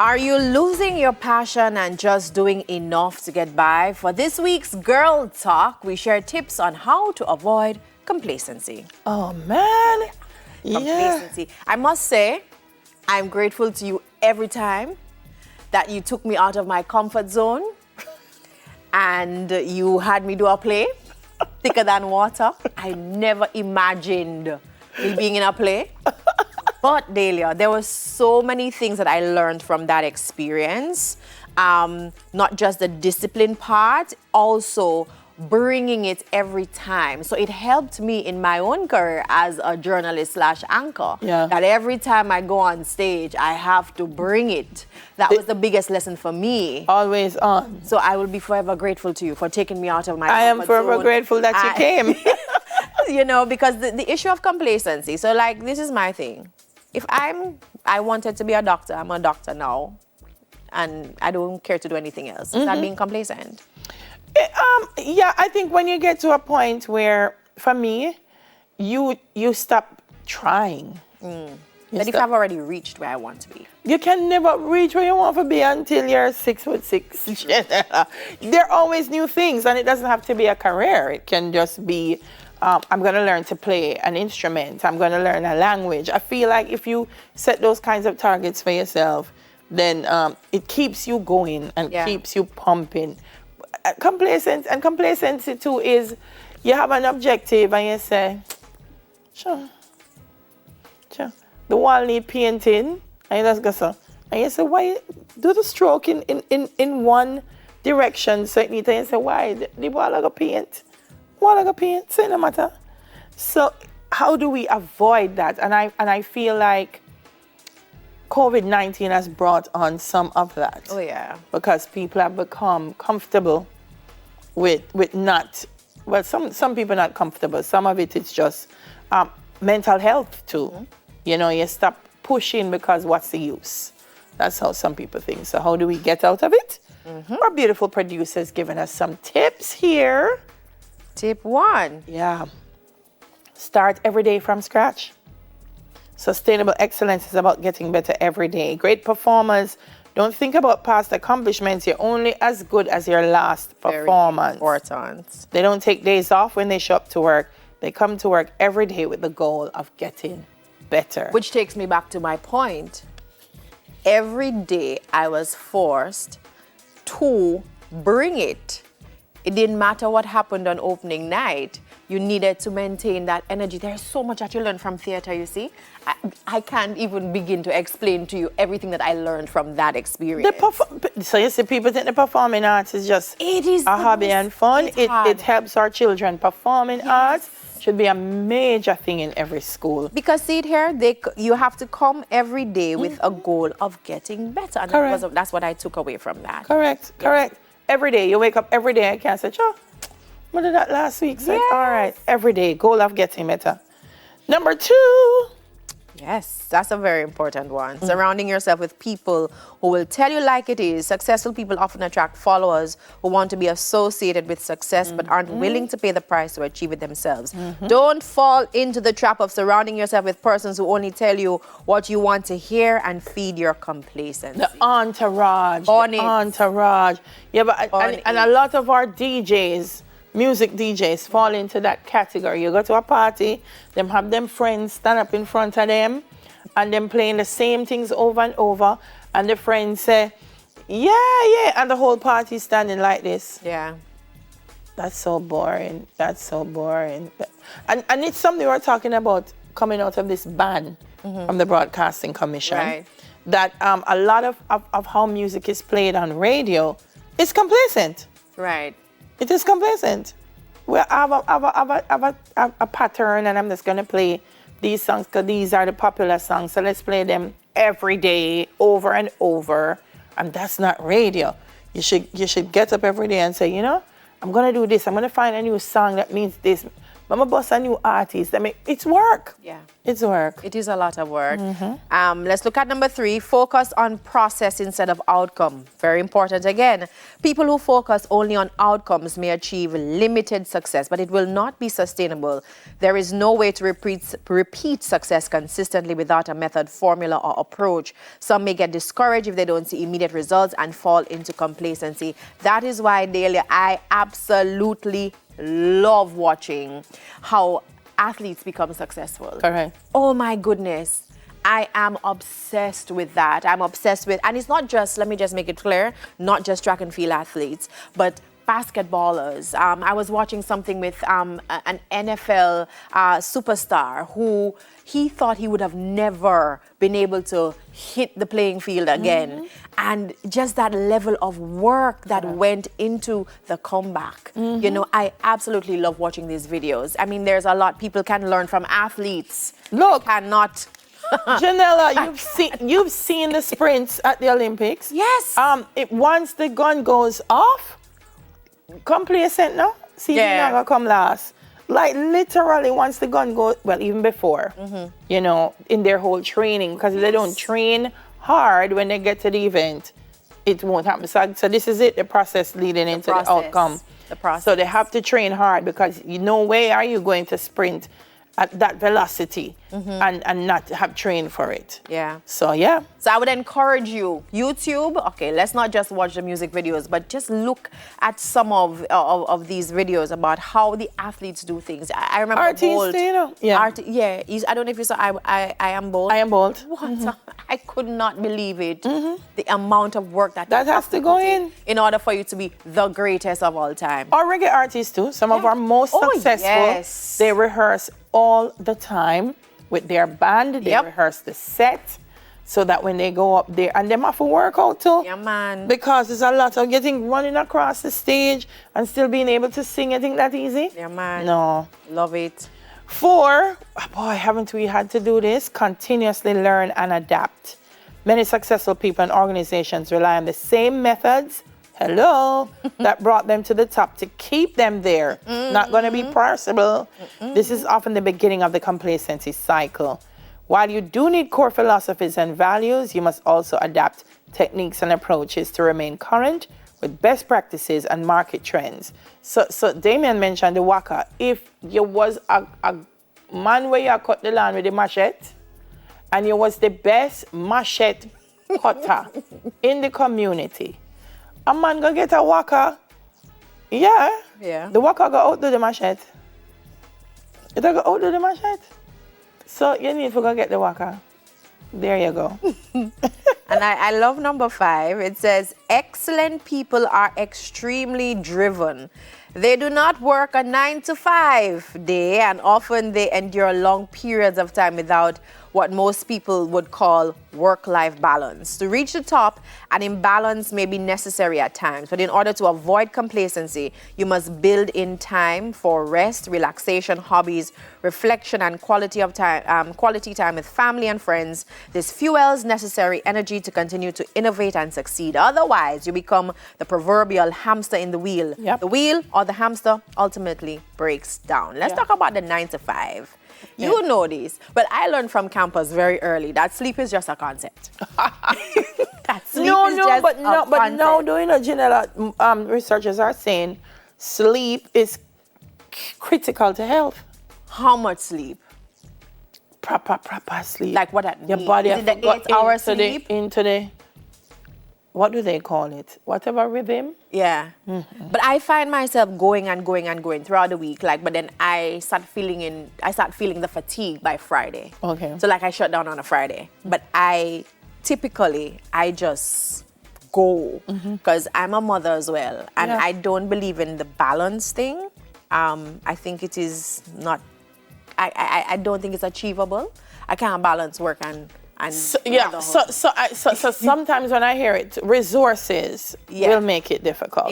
Are you losing your passion and just doing enough to get by? For this week's Girl Talk, we share tips on how to avoid complacency. Oh, man. Complacency. I must say, I'm grateful to you every time that you took me out of my comfort zone and you had me do a play, Thicker Than Water. I never imagined me being in a play. But, Delia, there were so many things that I learned from that experience. Not just the discipline part, also bringing it every time. So it helped me in my own career as a journalist / anchor. Yeah. That every time I go on stage, I have to bring it. That was the biggest lesson for me. Always on. So I will be forever grateful to you for taking me out of my I am comfort forever zone. grateful that you came. You know, because the issue of complacency. So, like, this is my thing. If I wanted to be a doctor, I'm a doctor now. And I don't care to do anything else. Is that being complacent? Yeah, I think when you get to a point where, for me, you stop trying. But if I've already reached where I want to be. You can never reach where you want to be until you're 6'6". There are always new things, and it doesn't have to be a career. It can just be, I'm going to learn to play an instrument. I'm going to learn a language. I feel like if you set those kinds of targets for yourself, then it keeps you going and keeps you pumping. Complacency too is you have an objective and you say, sure. The wall need painting, and you just go so. And you say, why do the stroke in one direction so it needs to, and you say, why the wall I go paint? Say no matter. So how do we avoid that? And I feel like COVID-19 has brought on some of that. Oh, yeah. Because people have become comfortable with not, well, some people are not comfortable. Some of it is just mental health too. You know, you stop pushing because what's the use? That's how some people think. So how do we get out of it? Our beautiful producer's giving us some tips here. Tip 1. Yeah. Start every day from scratch. Sustainable excellence is about getting better every day. Great performers don't think about past accomplishments. You're only as good as your last performance. Very important. They don't take days off when they show up to work. They come to work every day with the goal of getting better. Which takes me back to my point. Every day I was forced to bring it. It didn't matter what happened on opening night. You needed to maintain that energy. There's so much that you learn from theater, you see. I can't even begin to explain to you everything that I learned from that experience. So you see, people think the performing arts is just a hobby and fun. It helps our children. Performing arts should be a major thing in every school. Because see it here, you have to come every day with a goal of getting better. And that's what I took away from that. Correct. Every day, you wake up every day, I can't say, sure, I did that last week. So all right, every day, goal of getting better. Number 2. Yes, that's a very important one. Surrounding yourself with people who will tell you like it is. Successful people often attract followers who want to be associated with success but aren't willing to pay the price to achieve it themselves. Don't fall into the trap of surrounding yourself with persons who only tell you what you want to hear and feed your complacency. The entourage. Yeah, but and a lot of our DJs, music DJs, fall into that category. You go to a party, them have them friends stand up in front of them and them playing the same things over and over, and the friends say, yeah, and the whole party standing like this. Yeah. That's so boring. And it's something we're talking about coming out of this ban from the Broadcasting Commission. Right. That a lot of how music is played on radio is complacent. Right. It is complacent. We have a pattern, and I'm just going to play these songs because these are the popular songs. So let's play them every day, over and over. And that's not radio. You should get up every day and say, you know, I'm going to do this. I'm going to find a new song that means this. I'm going to bust a new artist. I mean, it's work. Yeah. It's work. It is a lot of work. Let's look at number 3, focus on process instead of outcome. Very important again. People who focus only on outcomes may achieve limited success, but it will not be sustainable. There is no way to repeat success consistently without a method, formula, or approach. Some may get discouraged if they don't see immediate results and fall into complacency. That is why, Delia, I absolutely love watching how athletes become successful. Correct. Oh my goodness. I am obsessed with that. I'm obsessed with, and it's not just, let me just make it clear, not just track and field athletes, but basketballers. I was watching something with an NFL superstar who he thought he would have never been able to hit the playing field again. And just that level of work that went into the comeback. You know, I absolutely love watching these videos. I mean, there's a lot people can learn from athletes. Look. Cannot. Janella, you've seen the sprints at the Olympics. Yes. Once the gun goes off, complacent now. See, you're not gonna come last. Like literally, once the gun goes, well, even before, you know, in their whole training, because if they don't train hard when they get to the event, it won't happen. So this is it, the process leading into the outcome. The process. So they have to train hard because no way are you going to sprint at that velocity and not have trained for it. Yeah. So yeah. So I would encourage you, YouTube, okay, let's not just watch the music videos, but just look at some of these videos about how the athletes do things. I remember Artists, Bolt. you know? Yeah. I don't know if you saw I Am Bolt. I Am Bolt. What? I could not believe it. The amount of work that has to go in order for you to be the greatest of all time. Or reggae artists too. Some of our most successful, they rehearse all the time with their band. They rehearse the set so that when they go up there, and them have to work out too. Yeah, man. Because there's a lot of running across the stage and still being able to sing. You think that easy? Yeah, man. No. Love it. 4, boy, haven't we had to do this? Continuously learn and adapt. Many successful people and organizations rely on the same methods, that brought them to the top to keep them there. Not going to be possible. This is often the beginning of the complacency cycle. While you do need core philosophies and values, you must also adapt techniques and approaches to remain current with best practices and market trends. So Damien mentioned the waka. If you was a man where you cut the land with the machete, and you was the best machete cutter in the community, a man gonna get a waka. Yeah. The waka go outdo the machete. It go outdo the machete. So you need to go get the waka. There you go. And I love number 5. It says, excellent people are extremely driven. They do not work a 9-to-5 day, and often they endure long periods of time without what most people would call work-life balance. To reach the top, an imbalance may be necessary at times, but in order to avoid complacency, you must build in time for rest, relaxation, hobbies, reflection, and quality time with family and friends. This fuels necessary energy to continue to innovate and succeed. Otherwise, you become the proverbial hamster in the wheel. The wheel or the hamster ultimately breaks down. Let's talk about the 9-to-5. You know this, but I learned from campus very early that sleep is just a concept. But now, general researchers are saying sleep is critical to health. How much sleep? Proper sleep. Like what that means? Your body is it the 8-hour sleep? Into the, what do they call it? Whatever rhythm? Yeah. But I find myself going throughout the week. But then I start feeling the fatigue by Friday. Okay. So I shut down on a Friday. But I just go because I'm a mother as well. And I don't believe in the balance thing. I think it is not, I don't think it's achievable. I can't balance work and so sometimes when I hear it, resources will make it difficult.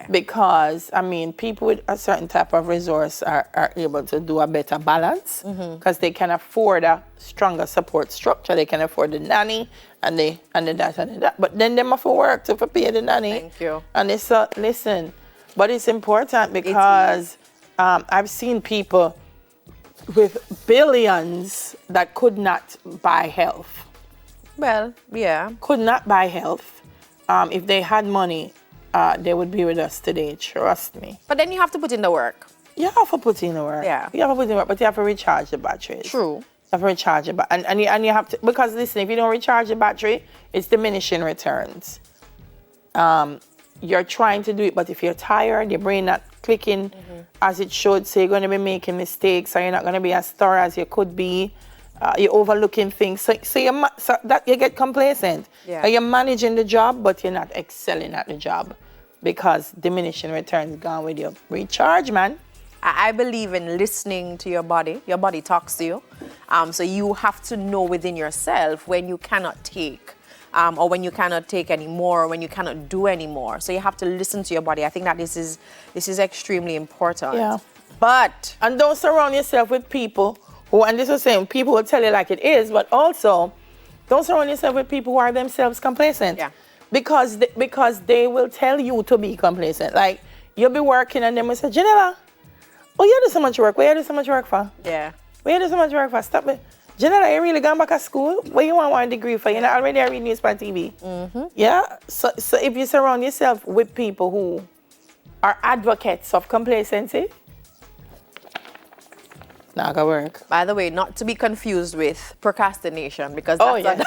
Because, people with a certain type of resource are able to do a better balance because they can afford a stronger support structure. They can afford the nanny and the that. But then they have to work to pay the nanny. Thank you. And it's, listen, but it's important because I've seen people with billions that could not buy health. Well, yeah. Could not buy health. If they had money, they would be with us today. Trust me. But then you have to put in the work. You have to put in the work. Yeah. You have to put in the work, but you have to recharge the batteries. True. You have to recharge it, and you have to, because listen, if you don't recharge the battery, it's diminishing returns. You're trying to do it, but if you're tired, your brain not clicking as it should, so you're going to be making mistakes, or you're not going to be as thorough as you could be. You're overlooking things, so that you get complacent. Yeah. You're managing the job, but you're not excelling at the job because diminishing returns gone with you. Recharge, man. I believe in listening to your body. Your body talks to you. So you have to know within yourself when you cannot take, or when you cannot take anymore, or when you cannot do anymore. So you have to listen to your body. I think that this is extremely important. Yeah. But And don't surround yourself with people who, and this was saying, people will tell you like it is, but also don't surround yourself with people who are themselves complacent. Yeah. Because they will tell you to be complacent. Like, you'll be working and then will say, Geneva, oh, you do so much work. Where you do so much work for? yeah. Where you do so much work for? Stop it. Geneva, you really gone back to school? Where you want one degree for? You're not already reading news on TV. Yeah? So if you surround yourself with people who are advocates of complacency, not gonna work. By the way, not to be confused with procrastination, because Oh, that's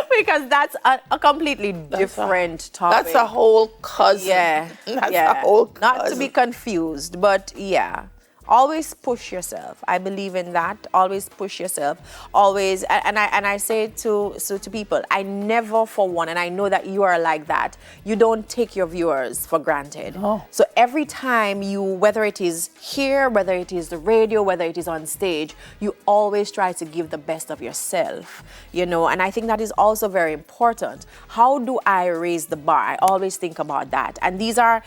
because that's a completely different topic. That's a whole cousin. Yeah. That's yeah. a whole cousin. Not to be confused, but yeah. Always push yourself. I believe in that. Always push yourself. Always, and I say to people, I never for one, and I know that you are like that, you don't take your viewers for granted. Oh. So every time you, whether it is here, whether it is the radio, whether it is on stage, you always try to give the best of yourself, and I think that is also very important. How do I raise the bar? I always think about that. And these are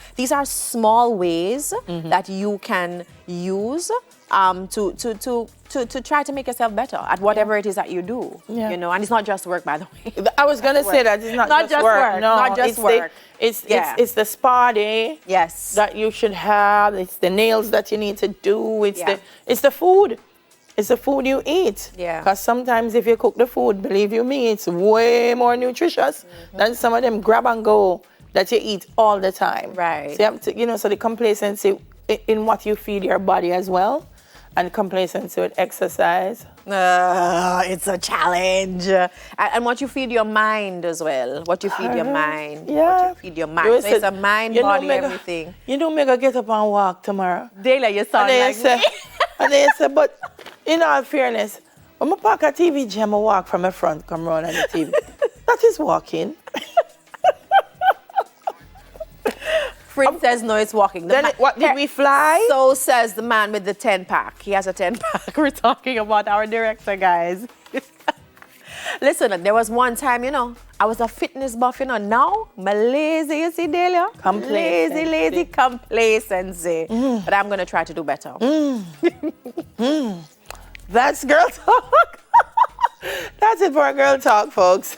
small ways that you can use to try to make yourself better at whatever it is that you do. Yeah. And it's not just work, by the way. I was gonna say that it's not just work. No, not just it's work. It's the spa day. Yes. That you should have. It's the nails that you need to do. It's Yeah. the food. It's the food you eat. Yeah. Because sometimes if you cook the food, believe you me, it's way more nutritious than some of them grab and go that you eat all the time. Right. So you have to, so the complacency in what you feed your body as well, and complacency with exercise. It's a challenge. And what you feed your mind as well. What you feed your mind. Yeah. What you feed your mind. So it's a mind, body, everything. You don't make her get up and walk tomorrow. Dayla, you sound like me. And then you say, but in all fairness, when I park at TVJ, I walk from the front, come round on the TV. That is walking. Fritz says no, it's walking. Then what did we fly? So says the man with the 10-pack. He has a 10-pack. We're talking about our director, guys. Listen, there was one time, I was a fitness buff, now I'm lazy, you see, Delia? Lazy complacency. But I'm going to try to do better. That's girl talk. That's it for our girl talk, folks.